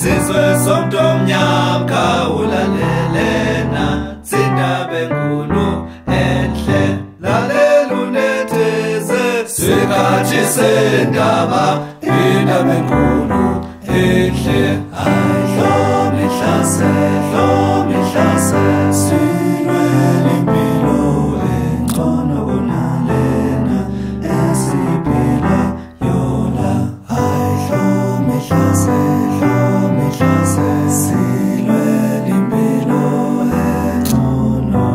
Sizwe somtomnyam khawulalelena Zindaba enkulu enhle lalela unetheze Sikhathi sendaba indaba enkulu enhle Hlome hlase silwela impilo engcono kunalena esiphila yona Hlome hlase silwela impilo engcono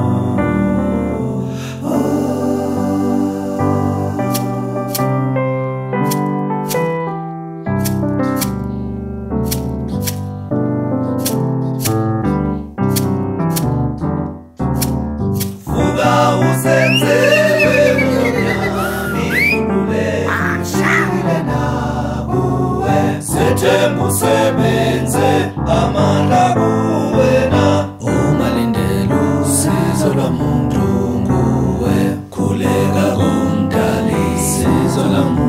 Usenzelwe umnyami ululekile nakuwe Sethemba usebenze amandla kuwena Ungalindela usizo lwamuntu nguwe Khuleka kumdali isizo lwamuntu